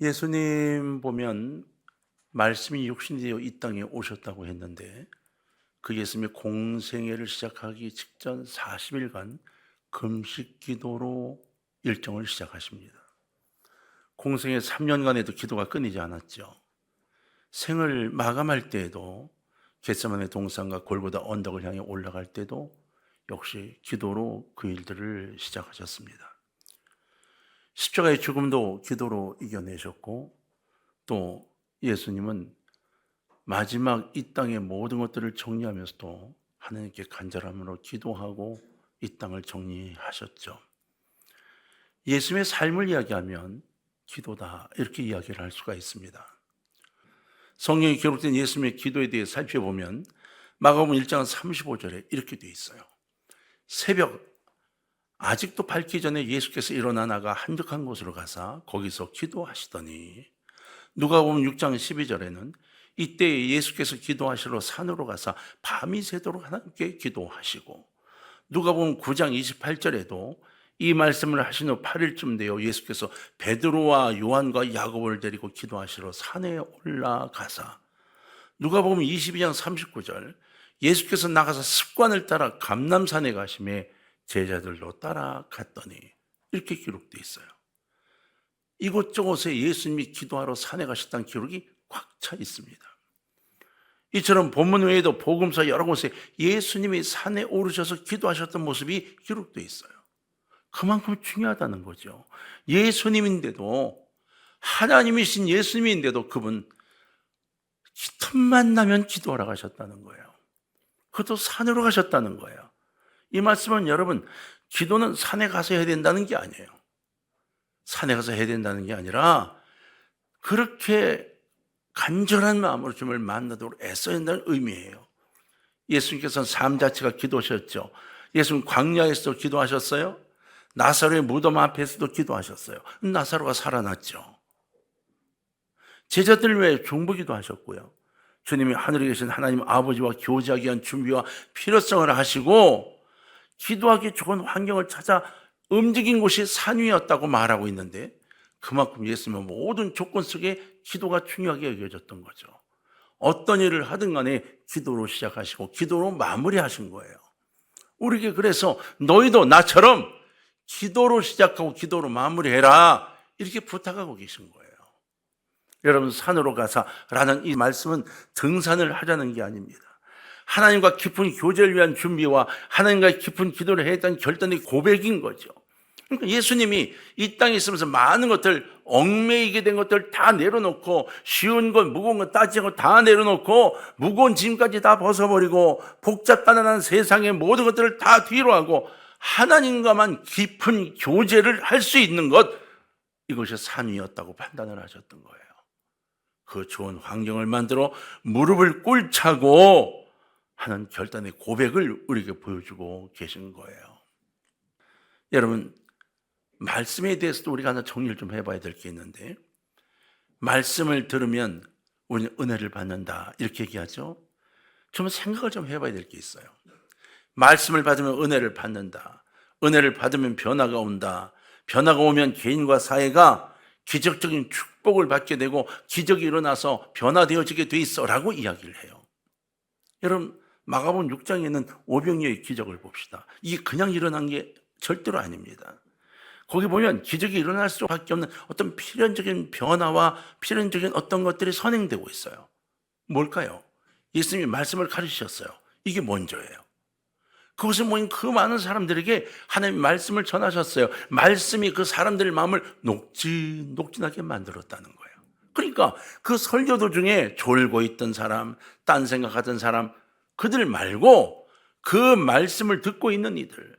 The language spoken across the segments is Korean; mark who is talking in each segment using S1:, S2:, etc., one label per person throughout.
S1: 예수님 보면 말씀이 육신이 되어 이 땅에 오셨다고 했는데 그 예수님이 공생애를 시작하기 직전 40일간 금식 기도로 일정을 시작하십니다. 공생애 3년간에도 기도가 끊이지 않았죠. 생을 마감할 때에도 겟세마네 동산과 골고다 언덕을 향해 올라갈 때도 역시 기도로 그 일들을 시작하셨습니다. 십자가의 죽음도 기도로 이겨내셨고 또 예수님은 마지막 이 땅의 모든 것들을 정리하면서도 하나님께 간절함으로 기도하고 이 땅을 정리하셨죠. 예수님의 삶을 이야기하면 기도다 이렇게 이야기를 할 수가 있습니다. 성경에 기록된 예수님의 기도에 대해 살펴보면 마가복음 1장 35절에 이렇게 되어 있어요. 새벽 아직도 밝기 전에 예수께서 일어나 나가 한적한 곳으로 가사 거기서 기도하시더니 누가복음 6장 12절에는 이때 예수께서 기도하시러 산으로 가사 밤이 새도록 하나님께 기도하시고 누가복음 9장 28절에도 이 말씀을 하신 후 8일쯤 되어 예수께서 베드로와 요한과 야고보를 데리고 기도하시러 산에 올라가사 누가복음 22장 39절 예수께서 나가서 습관을 따라 감람산에 가심에 제자들도 따라갔더니 이렇게 기록되어 있어요. 이곳저곳에 예수님이 기도하러 산에 가셨다는 기록이 꽉 차 있습니다. 이처럼 본문 외에도 복음서 여러 곳에 예수님이 산에 오르셔서 기도하셨던 모습이 기록되어 있어요. 그만큼 중요하다는 거죠. 예수님인데도 하나님이신 예수님인데도 그분 틈만 나면 기도하러 가셨다는 거예요. 그것도 산으로 가셨다는 거예요. 이 말씀은 여러분 기도는 산에 가서 해야 된다는 게 아니에요. 산에 가서 해야 된다는 게 아니라 그렇게 간절한 마음으로 주님을 만나도록 애써야 된다는 의미예요. 예수님께서는 삶 자체가 기도셨죠. 예수님 광야에서도 기도하셨어요. 나사로의 무덤 앞에서도 기도하셨어요. 나사로가 살아났죠. 제자들 외에 중보기도 하셨고요. 주님이 하늘에 계신 하나님 아버지와 교제하기 위한 준비와 필요성을 하시고 기도하기 좋은 환경을 찾아 움직인 곳이 산 위였다고 말하고 있는데 그만큼 예수님은 모든 조건 속에 기도가 중요하게 여겨졌던 거죠. 어떤 일을 하든 간에 기도로 시작하시고 기도로 마무리하신 거예요. 우리에게 그래서 너희도 나처럼 기도로 시작하고 기도로 마무리해라 이렇게 부탁하고 계신 거예요. 여러분 산으로 가사라는 이 말씀은 등산을 하자는 게 아닙니다. 하나님과 깊은 교제를 위한 준비와 하나님과 깊은 기도를 했던 결단의 고백인 거죠. 그러니까 예수님이 이 땅에 있으면서 많은 것들 얽매이게 된 것들 다 내려놓고 쉬운 것 무거운 것 따지지 않고 다 내려놓고 무거운 짐까지 다 벗어버리고 복잡단단한 세상의 모든 것들을 다 뒤로 하고 하나님과만 깊은 교제를 할 수 있는 것 이것이 산이었다고 판단을 하셨던 거예요. 그 좋은 환경을 만들어 무릎을 꿇차고 하는 결단의 고백을 우리에게 보여주고 계신 거예요. 여러분 말씀에 대해서도 우리가 하나 정리를 좀 해봐야 될 게 있는데 말씀을 들으면 우리는 은혜를 받는다 이렇게 얘기하죠. 좀 생각을 좀 해봐야 될 게 있어요. 말씀을 받으면 은혜를 받는다. 은혜를 받으면 변화가 온다. 변화가 오면 개인과 사회가 기적적인 축복을 받게 되고 기적이 일어나서 변화되어지게 돼 있어 라고 이야기를 해요. 여러분 마가복음 6장에 있는 오병이어의 기적을 봅시다. 이게 그냥 일어난 게 절대로 아닙니다. 거기 보면 기적이 일어날 수밖에 없는 어떤 필연적인 변화와 필연적인 어떤 것들이 선행되고 있어요. 뭘까요? 예수님이 말씀을 가르치셨어요. 이게 먼저예요. 그것을 모인 그 많은 사람들에게 하나님의 말씀을 전하셨어요. 말씀이 그 사람들의 마음을 녹진하게 만들었다는 거예요. 그러니까 그 설교도 중에 졸고 있던 사람, 딴 생각하던 사람 그들 말고 그 말씀을 듣고 있는 이들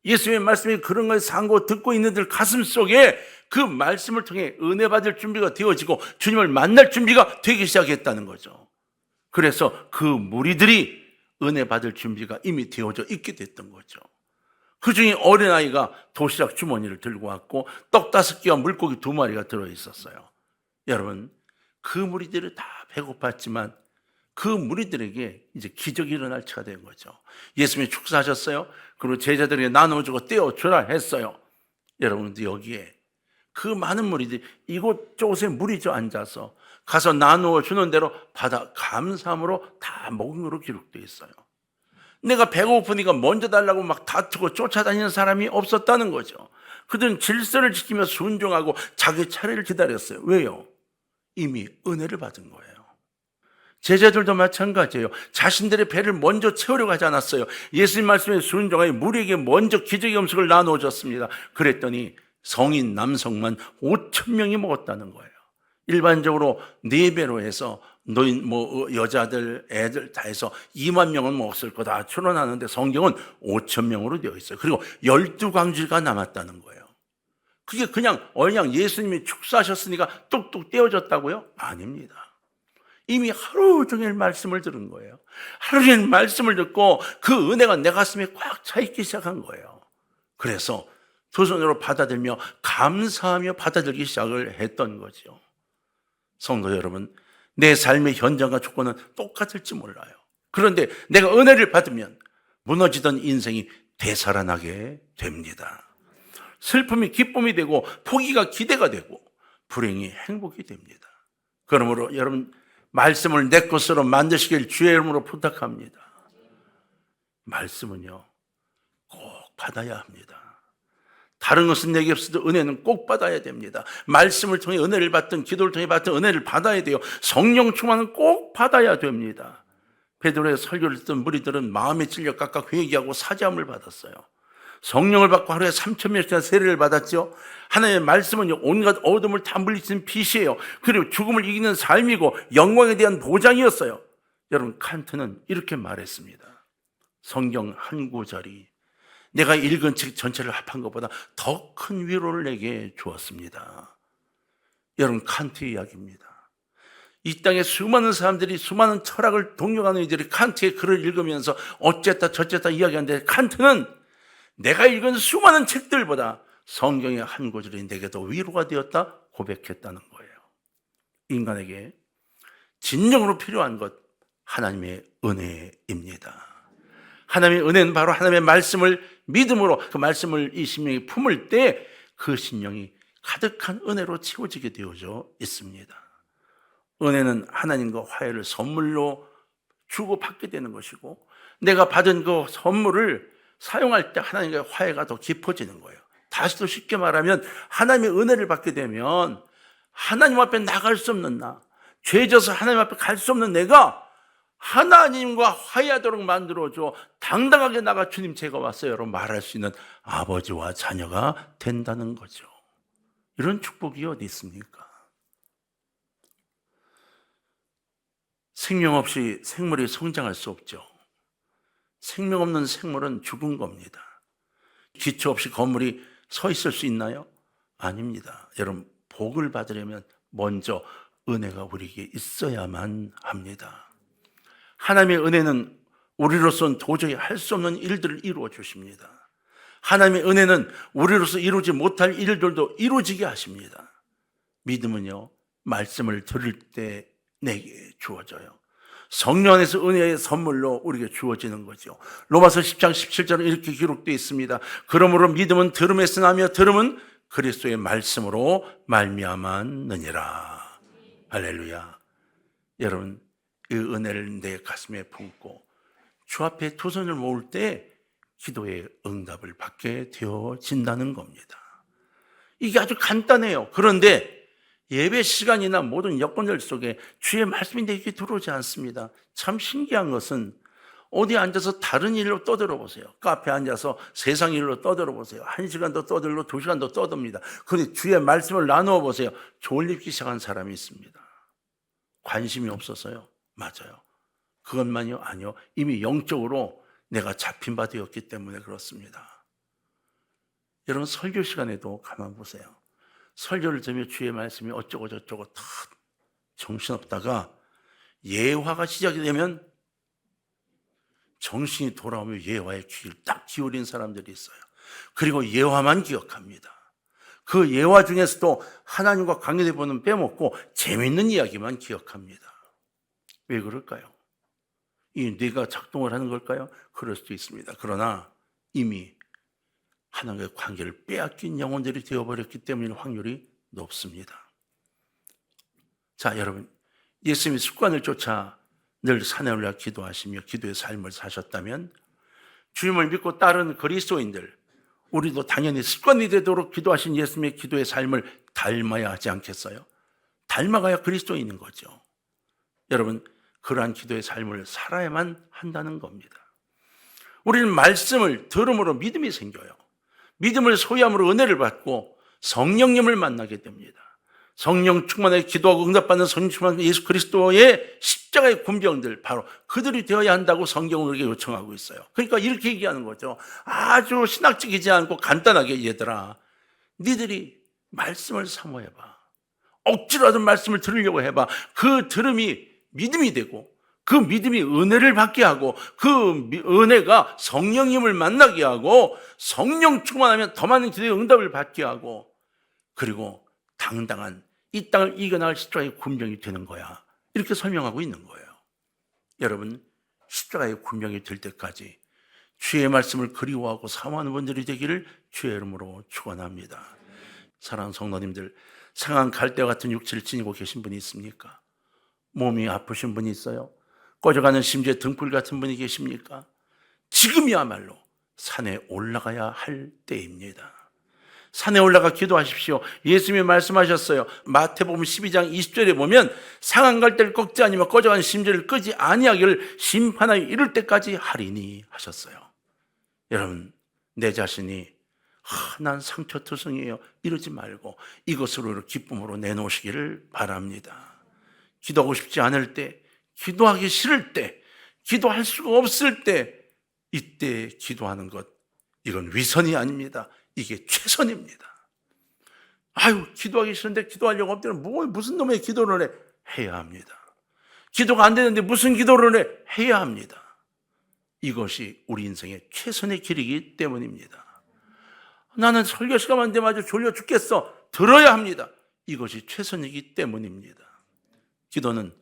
S1: 예수님의 말씀이 그런 걸 상고 듣고 있는 이들 가슴 속에 그 말씀을 통해 은혜 받을 준비가 되어지고 주님을 만날 준비가 되기 시작했다는 거죠. 그래서 그 무리들이 은혜 받을 준비가 이미 되어져 있게 됐던 거죠. 그 중에 어린아이가 도시락 주머니를 들고 왔고 떡 5개와 물고기 2마리가 들어있었어요. 여러분 그 무리들이 다 배고팠지만 그 무리들에게 이제 기적이 일어날 차가 된 거죠. 예수님이 축사하셨어요. 그리고 제자들에게 나눠주고 떼어주라 했어요. 여러분도 여기에 그 많은 무리들이 이곳저곳에 무리져 앉아서 가서 나누어 주는 대로 받아 감사함으로 다 먹은 거로 기록되어 있어요. 내가 배고프니까 먼저 달라고 막 다투고 쫓아다니는 사람이 없었다는 거죠. 그들은 질서를 지키며 순종하고 자기 차례를 기다렸어요. 왜요? 이미 은혜를 받은 거예요. 제자들도 마찬가지예요. 자신들의 배를 먼저 채우려고 하지 않았어요. 예수님 말씀에 순종하여 무리에게 먼저 기적의 음식을 나누어 줬습니다. 그랬더니 성인 남성만 5천 명이 먹었다는 거예요. 일반적으로 4배로 해서 노인, 여자들, 애들 다 해서 2만 명은 먹었을 거다 추론하는데 성경은 5천 명으로 되어 있어요. 그리고 12광주가 남았다는 거예요. 그게 그냥 예수님이 축사하셨으니까 뚝뚝 떼어졌다고요? 아닙니다. 이미 하루 종일 말씀을 들은 거예요. 하루 종일 말씀을 듣고 그 은혜가 내 가슴에 꽉 차 있기 시작한 거예요. 그래서 두 손으로 받아들며 감사하며 받아들이기 시작을 했던 거죠. 성도 여러분, 내 삶의 현장과 조건은 똑같을지 몰라요. 그런데 내가 은혜를 받으면 무너지던 인생이 되살아나게 됩니다. 슬픔이 기쁨이 되고 포기가 기대가 되고 불행이 행복이 됩니다. 그러므로 여러분, 말씀을 내 것으로 만드시길 주의 이름으로 부탁합니다. 말씀은요, 꼭 받아야 합니다. 다른 것은 내게 없어도 은혜는 꼭 받아야 됩니다. 말씀을 통해 은혜를 받든 기도를 통해 받든 은혜를 받아야 돼요. 성령 충만은 꼭 받아야 됩니다. 베드로의 설교를 듣던 무리들은 마음에 찔려 각각 회개하고 사죄함을 받았어요. 성령을 받고 하루에 3,000명씩이나 세례를 받았죠. 하나님의 말씀은 온갖 어둠을 다 물리치는 빛이에요. 그리고 죽음을 이기는 삶이고 영광에 대한 보장이었어요. 여러분, 칸트는 이렇게 말했습니다. 성경 한 구절이 내가 읽은 책 전체를 합한 것보다 더 큰 위로를 내게 주었습니다. 여러분, 칸트의 이야기입니다. 이 땅에 수많은 사람들이 수많은 철학을 동경하는 이들이 칸트의 글을 읽으면서 어쨌다 저쨌다 이야기하는데 칸트는 내가 읽은 수많은 책들보다 성경의 한 구절이 내게 더 위로가 되었다 고백했다는 거예요. 인간에게 진정으로 필요한 것, 하나님의 은혜입니다. 하나님의 은혜는 바로 하나님의 말씀을 믿음으로 그 말씀을 이 심령이 품을 때 그 심령이 가득한 은혜로 채워지게 되어져 있습니다. 은혜는 하나님과 화해를 선물로 주고 받게 되는 것이고 내가 받은 그 선물을 사용할 때 하나님과의 화해가 더 깊어지는 거예요. 다시 더 쉽게 말하면 하나님의 은혜를 받게 되면 하나님 앞에 나갈 수 없는 나, 죄져서 하나님 앞에 갈 수 없는 내가 하나님과 화해하도록 만들어줘 당당하게 나가 주님 제가 왔어요로 말할 수 있는 아버지와 자녀가 된다는 거죠. 이런 축복이 어디 있습니까? 생명 없이 생물이 성장할 수 없죠. 생명 없는 생물은 죽은 겁니다. 기초 없이 건물이 서 있을 수 있나요? 아닙니다. 여러분, 복을 받으려면 먼저 은혜가 우리에게 있어야만 합니다. 하나님의 은혜는 우리로서는 도저히 할 수 없는 일들을 이루어 주십니다. 하나님의 은혜는 우리로서 이루지 못할 일들도 이루어지게 하십니다. 믿음은요, 말씀을 들을 때 내게 주어져요. 성령 안에서 은혜의 선물로 우리에게 주어지는 거죠. 로마서 10장 17절은 이렇게 기록되어 있습니다. 그러므로 믿음은 들음에서 나며 들음은 그리스도의 말씀으로 말미암았느니라. 할렐루야. 여러분, 이 은혜를 내 가슴에 품고 주 앞에 두 손을 모을 때 기도의 응답을 받게 되어진다는 겁니다. 이게 아주 간단해요. 그런데 예배 시간이나 모든 여건들 속에 주의 말씀이 내게 들어오지 않습니다. 참 신기한 것은 어디 앉아서 다른 일로 떠들어 보세요. 카페에 앉아서 세상 일로 떠들어 보세요. 1시간도 떠들고 2시간도 떠듭니다. 그런데 주의 말씀을 나누어 보세요. 졸립기 시작한 사람이 있습니다. 관심이 없어서요. 맞아요. 그것만요? 아니요. 이미 영적으로 내가 잡힌 바 되었기 때문에 그렇습니다. 여러분, 설교 시간에도 가만 보세요. 설교를 들으며 주의 말씀이 어쩌고 저쩌고 다 정신없다가 예화가 시작이 되면 정신이 돌아오며 예화의 귀를 딱 기울인 사람들이 있어요. 그리고 예화만 기억합니다. 그 예화 중에서도 하나님과 관계된 부분은 빼먹고 재미있는 이야기만 기억합니다. 왜 그럴까요? 이 뇌가 작동을 하는 걸까요? 그럴 수도 있습니다. 그러나 이미 하나님과의 관계를 빼앗긴 영혼들이 되어버렸기 때문일 확률이 높습니다. 자, 여러분, 예수님의 습관을 쫓아 늘 산에 올라 기도하시며 기도의 삶을 사셨다면 주님을 믿고 따르는 그리스도인들, 우리도 당연히 습관이 되도록 기도하신 예수님의 기도의 삶을 닮아야 하지 않겠어요? 닮아가야 그리스도인인 거죠. 여러분, 그러한 기도의 삶을 살아야만 한다는 겁니다. 우리는 말씀을 들음으로 믿음이 생겨요. 믿음을 소유함으로 은혜를 받고 성령님을 만나게 됩니다. 성령 충만하게 기도하고 응답받는 성령 충만한 예수 그리스도의 십자가의 군병들, 바로 그들이 되어야 한다고 성경은 우리에게 요청하고 있어요. 그러니까 이렇게 얘기하는 거죠. 아주 신학적이지 않고 간단하게, 얘들아, 니들이 말씀을 사모해봐. 억지로라도 말씀을 들으려고 해봐. 그 들음이 믿음이 되고 그 믿음이 은혜를 받게 하고 그 은혜가 성령님을 만나게 하고 성령 충만하면 더 많은 기도의 응답을 받게 하고 그리고 당당한 이 땅을 이겨나갈 십자가의 군병이 되는 거야. 이렇게 설명하고 있는 거예요. 여러분, 십자가의 군병이 될 때까지 주의 말씀을 그리워하고 사모하는 분들이 되기를 주의 이름으로 축원합니다. 사랑하는 성도님들, 상한 갈대와 같은 육체를 지니고 계신 분이 있습니까? 몸이 아프신 분이 있어요? 꺼져가는 심지어 등불 같은 분이 계십니까? 지금이야말로 산에 올라가야 할 때입니다. 산에 올라가 기도하십시오. 예수님이 말씀하셨어요. 마태복음 12장 20절에 보면 상한 갈대를 꺾지 아니면 꺼져가는 심지를 끄지 아니하기를 심판하여 이를 때까지 하리니 하셨어요. 여러분, 내 자신이 난 상처투성이에요 이러지 말고 이것으로 기쁨으로 내놓으시기를 바랍니다. 기도하고 싶지 않을 때, 기도하기 싫을 때, 기도할 수가 없을 때, 이때 기도하는 것, 이건 위선이 아닙니다. 이게 최선입니다. 아유, 기도하기 싫은데 기도하려고 할 때는 무슨 놈의 기도를 해? 해야 합니다. 기도가 안 되는데 무슨 기도를 해? 해야 합니다. 이것이 우리 인생의 최선의 길이기 때문입니다. 나는 설교 시간만 되면 아주 졸려 죽겠어. 들어야 합니다. 이것이 최선이기 때문입니다. 기도는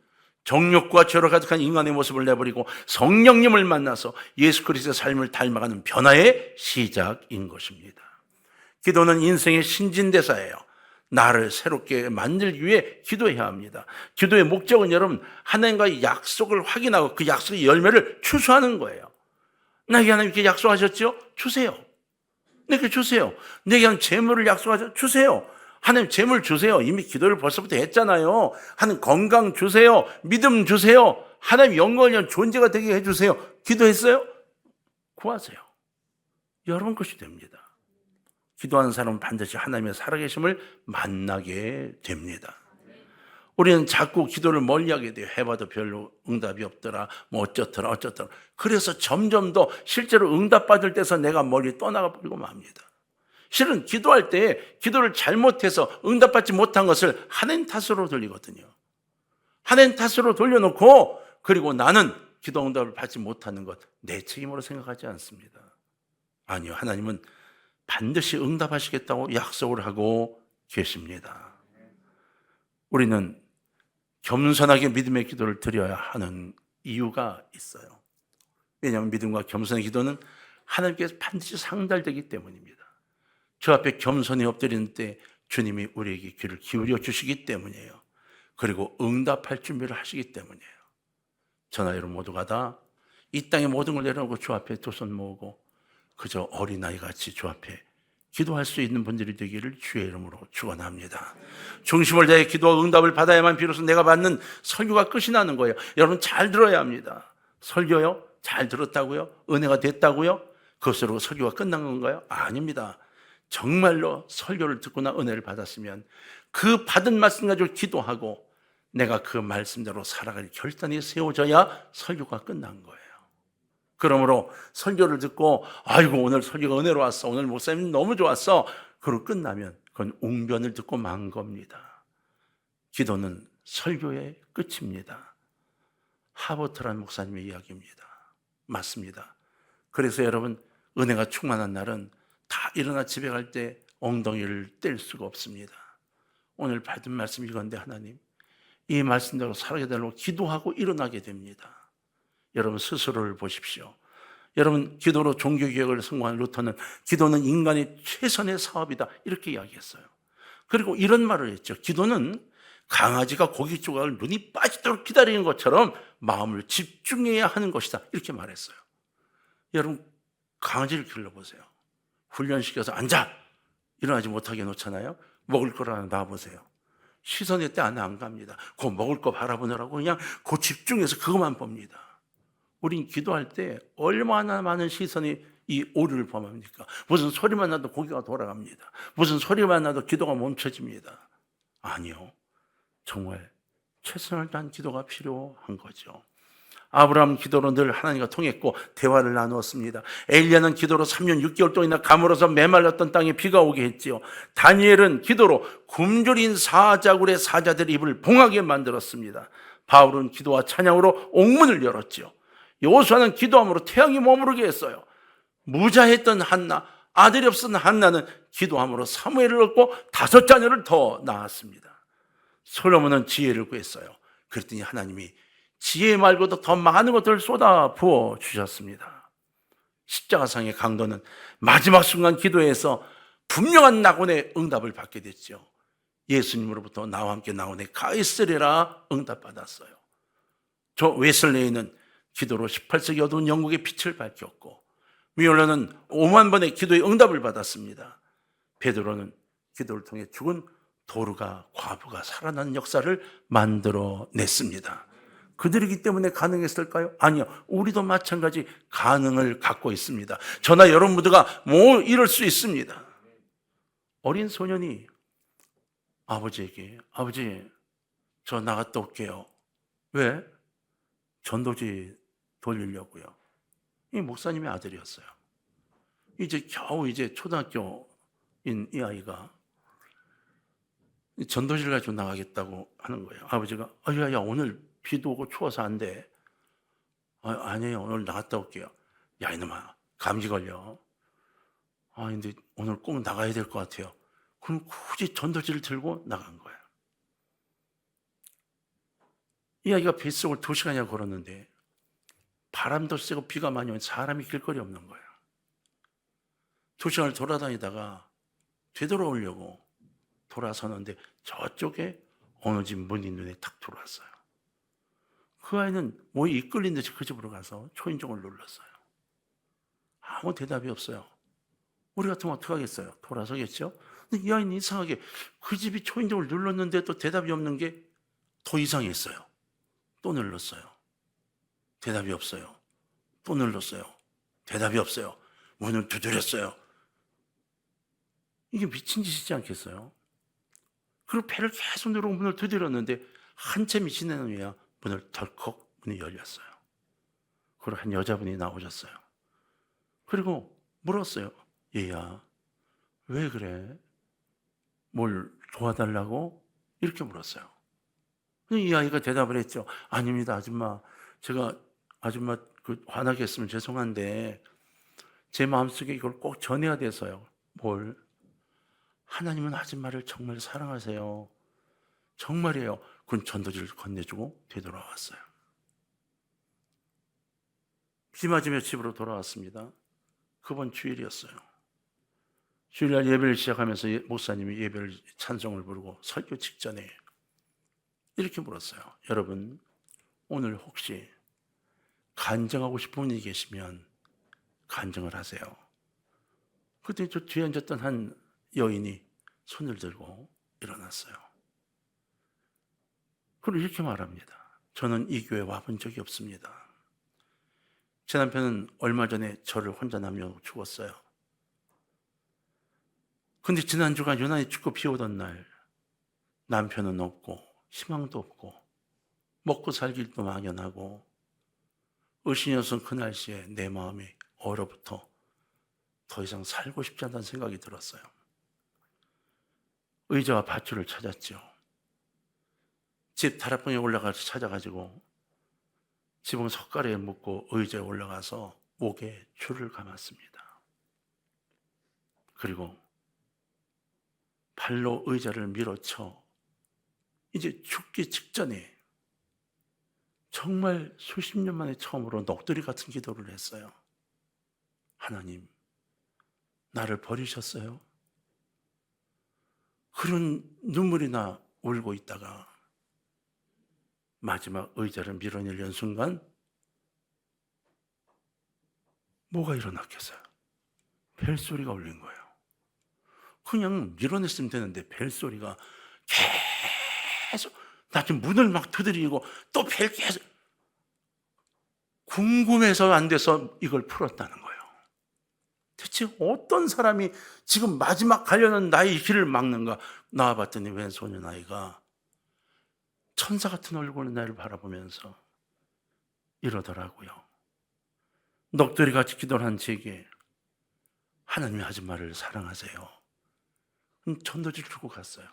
S1: 정욕과 죄로 가득한 인간의 모습을 내버리고 성령님을 만나서 예수 그리스도의 삶을 닮아가는 변화의 시작인 것입니다. 기도는 인생의 신진대사예요. 나를 새롭게 만들기 위해 기도해야 합니다. 기도의 목적은 여러분, 하나님과의 약속을 확인하고 그 약속의 열매를 추수하는 거예요. 나에게 하나님께 약속하셨죠? 주세요. 내게 주세요. 내게 한 재물을 약속하셨죠? 주세요. 하나님 재물 주세요. 이미 기도를 벌써부터 했잖아요. 하나님 건강 주세요. 믿음 주세요. 하나님 영광을 위한 존재가 되게 해주세요. 기도했어요? 구하세요. 여러분 것이 됩니다. 기도하는 사람은 반드시 하나님의 살아계심을 만나게 됩니다. 우리는 자꾸 기도를 멀리하게 돼요. 해봐도 별로 응답이 없더라. 뭐 어쩌더라. 그래서 점점 더 실제로 응답받을 때서 내가 멀리 떠나가 버리고 맙니다. 실은 기도할 때 기도를 잘못해서 응답받지 못한 것을 하나님 탓으로 돌리거든요. 하나님 탓으로 돌려놓고 그리고 나는 기도 응답을 받지 못하는 것 내 책임으로 생각하지 않습니다. 아니요, 하나님은 반드시 응답하시겠다고 약속을 하고 계십니다. 우리는 겸손하게 믿음의 기도를 드려야 하는 이유가 있어요. 왜냐하면 믿음과 겸손의 기도는 하나님께서 반드시 상달되기 때문입니다. 저 앞에 겸손히 엎드리는 때 주님이 우리에게 귀를 기울여 주시기 때문이에요. 그리고 응답할 준비를 하시기 때문이에요. 저나 여러분 모두가 다 이 땅의 모든 걸 내려놓고 주 앞에 두 손 모으고 그저 어린아이같이 주 앞에 기도할 수 있는 분들이 되기를 주의 이름으로 축원합니다. 중심을 다해 기도와 응답을 받아야만 비로소 내가 받는 설교가 끝이 나는 거예요. 여러분 잘 들어야 합니다. 설교요? 잘 들었다고요? 은혜가 됐다고요? 그것으로 설교가 끝난 건가요? 아닙니다. 정말로 설교를 듣거나 은혜를 받았으면 그 받은 말씀 가지고 기도하고 내가 그 말씀대로 살아갈 결단이 세워져야 설교가 끝난 거예요. 그러므로 설교를 듣고 아이고 오늘 설교가 은혜로웠어, 오늘 목사님 너무 좋았어, 그러고 끝나면 그건 웅변을 듣고 만 겁니다. 기도는 설교의 끝입니다. 하버트란 목사님의 이야기입니다. 맞습니다. 그래서 여러분, 은혜가 충만한 날은 다 일어나 집에 갈 때 엉덩이를 뗄 수가 없습니다. 오늘 받은 말씀 이건데 하나님, 이 말씀대로 살아게 되려고 기도하고 일어나게 됩니다. 여러분 스스로를 보십시오. 여러분 기도로 종교개혁을 성공한 루터는 기도는 인간의 최선의 사업이다 이렇게 이야기했어요. 그리고 이런 말을 했죠. 기도는 강아지가 고기 조각을 눈이 빠지도록 기다리는 것처럼 마음을 집중해야 하는 것이다. 이렇게 말했어요. 여러분, 강아지를 길러보세요. 훈련시켜서 앉아! 일어나지 못하게 놓잖아요. 먹을 걸 하나 놔보세요. 시선의 때 안에 안 갑니다. 그 먹을 거 바라보느라고 그냥 그 집중해서 그것만 봅니다. 우린 기도할 때 얼마나 많은 시선이 이 오류를 범합니까? 무슨 소리만 나도 고개가 돌아갑니다. 무슨 소리만 나도 기도가 멈춰집니다. 아니요. 정말 최선을 다한 기도가 필요한 거죠. 아브라함 기도로 늘 하나님과 통했고 대화를 나누었습니다. 엘리야는 기도로 3년 6개월 동안이나 가물어서 메말랐던 땅에 비가 오게 했지요. 다니엘은 기도로 굶주린 사자굴의 사자들의 입을 봉하게 만들었습니다. 바울은 기도와 찬양으로 옥문을 열었지요. 여호수아는 기도함으로 태양이 머무르게 했어요. 무자했던 한나, 아들이 없었던 한나는 기도함으로 사무엘을 얻고 5 자녀를 더 낳았습니다. 솔로몬은 지혜를 구했어요. 그랬더니 하나님이 지혜 말고도 더 많은 것들을 쏟아 부어 주셨습니다. 십자가상의 강도는 마지막 순간 기도에서 분명한 낙원의 응답을 받게 됐죠. 예수님으로부터 나와 함께 나오네 가있으리라 응답받았어요. 저 웨슬레이는 기도로 18세기 어두운 영국의 빛을 밝혔고, 뮤얼러는 5만 번의 기도의 응답을 받았습니다. 베드로는 기도를 통해 죽은 도르가, 과부가 살아나는 역사를 만들어냈습니다. 그들이기 때문에 가능했을까요? 아니요. 우리도 마찬가지 가능을 갖고 있습니다. 저나 여러분 모두가 이럴 수 있습니다. 어린 소년이 아버지에게, 아버지, 저 나갔다 올게요. 왜? 전도지 돌리려고요. 이 목사님의 아들이었어요. 이제 겨우 초등학교인 이 아이가 전도지를 가지고 나가겠다고 하는 거예요. 아버지가, 야, 오늘 비도 오고 추워서 안 돼. 아니에요. 오늘 나갔다 올게요. 야, 이놈아, 감기 걸려. 근데 오늘 꼭 나가야 될 것 같아요. 그럼 굳이 전도지를 들고 나간 거예요. 이 아이가 뱃속을 2시간이나 걸었는데 바람도 세고 비가 많이 오면 사람이 길거리 없는 거예요. 2시간을 돌아다니다가 되돌아오려고 돌아서는데 저쪽에 어느 집 문이 눈에 탁 들어왔어요. 그 아이는 뭐에 이끌린 듯이 그 집으로 가서 초인종을 눌렀어요. 아무 대답이 없어요. 우리 같으면 어떡하겠어요? 돌아서겠죠? 근데 이 아이는 이상하게 그 집이 초인종을 눌렀는데 또 대답이 없는 게 더 이상했어요. 또 눌렀어요. 대답이 없어요. 또 눌렀어요. 대답이 없어요. 문을 두드렸어요. 이게 미친 짓이지 않겠어요? 그리고 배를 계속 누르고 문을 두드렸는데 한참이 지나는 후에야 문을 덜컥 문이 열렸어요. 그리고 한 여자분이 나오셨어요. 그리고 물었어요. 얘야, 왜 그래? 뭘 도와달라고? 이렇게 물었어요. 이 아이가 대답을 했죠. 아닙니다, 아줌마. 제가 아줌마 화나게 했으면 죄송한데 제 마음속에 이걸 꼭 전해야 돼서요. 뭘? 하나님은 아줌마를 정말 사랑하세요. 정말이에요. 그건 전도지를 건네주고 되돌아왔어요. 비 맞으며 집으로 돌아왔습니다. 그번 주일이었어요. 주일날 예배를 시작하면서 목사님이 예배를 찬송을 부르고 설교 직전에 이렇게 물었어요. 여러분, 오늘 혹시 간증하고 싶은 분이 계시면 간증을 하세요. 그때 저 뒤에 앉았던 한 여인이 손을 들고 일어났어요. 그리고 이렇게 말합니다. 저는 이 교회 와본 적이 없습니다. 제 남편은 얼마 전에 저를 혼자 남겨놓고 죽었어요. 근데 지난주가 유난히 춥고 비 오던 날 남편은 없고 희망도 없고 먹고 살 길도 막연하고 의심이었던 그 날씨에 내 마음이 얼어붙어 더 이상 살고 싶지 않다는 생각이 들었어요. 의자와 밧줄을 찾았죠. 집 다락방에 올라가서 찾아가지고 지붕 석가래에 묶고 의자에 올라가서 목에 줄을 감았습니다. 그리고 발로 의자를 밀어쳐 이제 죽기 직전에 정말 수십 년 만에 처음으로 넋두리 같은 기도를 했어요. 하나님, 나를 버리셨어요? 그런 눈물이 나 울고 있다가 마지막 의자를 밀어내려는 순간 뭐가 일어났겠어요? 벨소리가 울린 거예요. 그냥 밀어냈으면 되는데 벨소리가 계속 나 지금 문을 막 두드리고 또 벨 계속 궁금해서 안 돼서 이걸 풀었다는 거예요. 대체 어떤 사람이 지금 마지막 가려는 나의 길을 막는가? 나와봤더니 웬 소년 아이가 천사 같은 얼굴의 나를 바라보면서 이러더라고요. 넋두리같이 기도를 한 제게 하나님이 아줌마를 사랑하세요. 전도지를 주고 갔어요.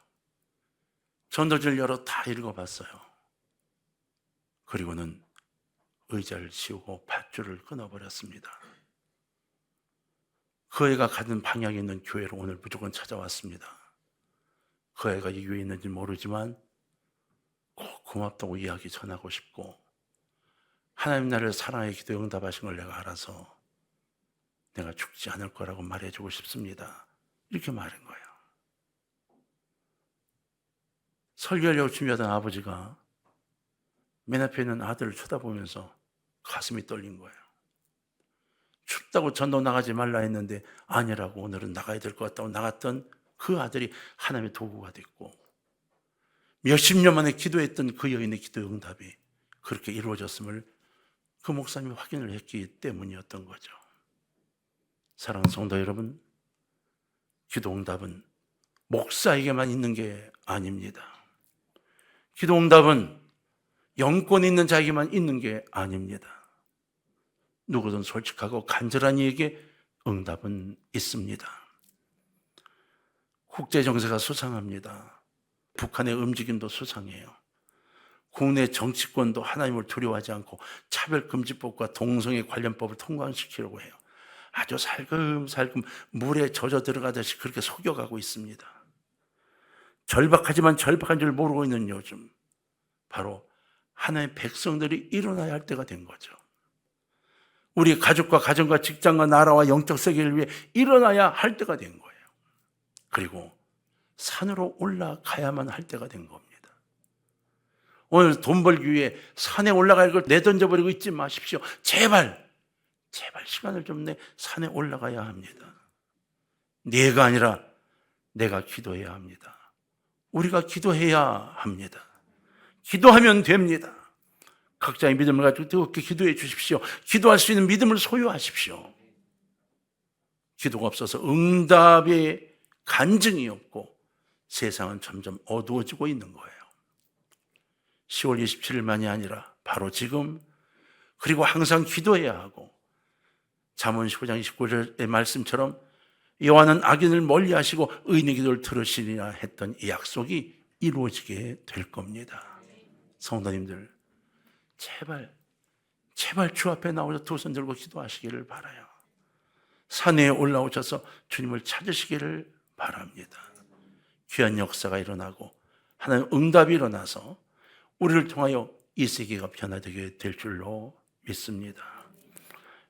S1: 전도지를 열어 다 읽어봤어요. 그리고는 의자를 치우고 밧줄을 끊어버렸습니다. 그 애가 가는 방향에 있는 교회로 오늘 무조건 찾아왔습니다. 그 애가 이 교회에 있는지 모르지만 꼭 고맙다고 이야기 전하고 싶고 하나님 나를 사랑해 기도에 응답하신 걸 내가 알아서 내가 죽지 않을 거라고 말해주고 싶습니다. 이렇게 말한 거예요. 설교하려고 준비하던 아버지가 맨 앞에 있는 아들을 쳐다보면서 가슴이 떨린 거예요. 춥다고 전도 나가지 말라 했는데 아니라고 오늘은 나가야 될 것 같다고 나갔던 그 아들이 하나님의 도구가 됐고 몇십 년 만에 기도했던 그 여인의 기도 응답이 그렇게 이루어졌음을 그 목사님이 확인을 했기 때문이었던 거죠. 사랑하는 성도 여러분, 기도 응답은 목사에게만 있는 게 아닙니다. 기도 응답은 영권 있는 자에게만 있는 게 아닙니다. 누구든 솔직하고 간절한 이에게 응답은 있습니다. 국제 정세가 수상합니다. 북한의 움직임도 수상해요. 국내 정치권도 하나님을 두려워하지 않고 차별금지법과 동성애 관련법을 통과시키려고 해요. 아주 살금살금 물에 젖어 들어가듯이 그렇게 속여가고 있습니다. 절박하지만 절박한 줄 모르고 있는 요즘 바로 하나님의 백성들이 일어나야 할 때가 된 거죠. 우리 가족과 가정과 직장과 나라와 영적 세계를 위해 일어나야 할 때가 된 거예요. 그리고 산으로 올라가야만 할 때가 된 겁니다. 오늘 돈 벌기 위해 산에 올라갈 걸 내던져버리고 있지 마십시오. 제발 시간을 좀 내 산에 올라가야 합니다. 네가 아니라 내가 기도해야 합니다. 우리가 기도해야 합니다. 기도하면 됩니다. 각자의 믿음을 가지고 뜨겁게 기도해 주십시오. 기도할 수 있는 믿음을 소유하십시오. 기도가 없어서 응답의 간증이 없고 세상은 점점 어두워지고 있는 거예요. 10월 27일만이 아니라 바로 지금 그리고 항상 기도해야 하고 잠언 15장 29절의 말씀처럼 여호와는 악인을 멀리하시고 의인의 기도를 들으시리라 했던 이 약속이 이루어지게 될 겁니다. 성도님들 제발 주 앞에 나오셔서 두 손 들고 기도하시기를 바라요. 산에 올라오셔서 주님을 찾으시기를 바랍니다. 귀한 역사가 일어나고 하나님 응답이 일어나서 우리를 통하여 이 세계가 변화되게 될 줄로 믿습니다.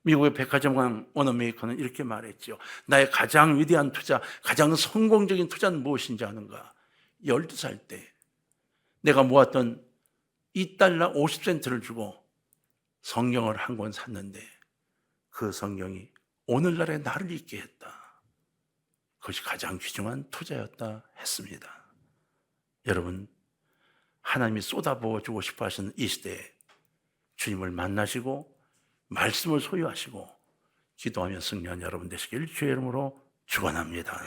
S1: 미국의 백화점왕 오너메이커는 이렇게 말했죠. 나의 가장 위대한 투자, 가장 성공적인 투자는 무엇인지 아는가? 12살 때 내가 모았던 $2 50센트를 주고 성경을 한 권 샀는데 그 성경이 오늘날의 나를 있게 했다. 그것이 가장 귀중한 투자였다 했습니다. 여러분, 하나님이 쏟아부어주고 싶어 하시는 이 시대에 주님을 만나시고 말씀을 소유하시고 기도하며 승리한 여러분 되시길 주의 이름으로 축원합니다.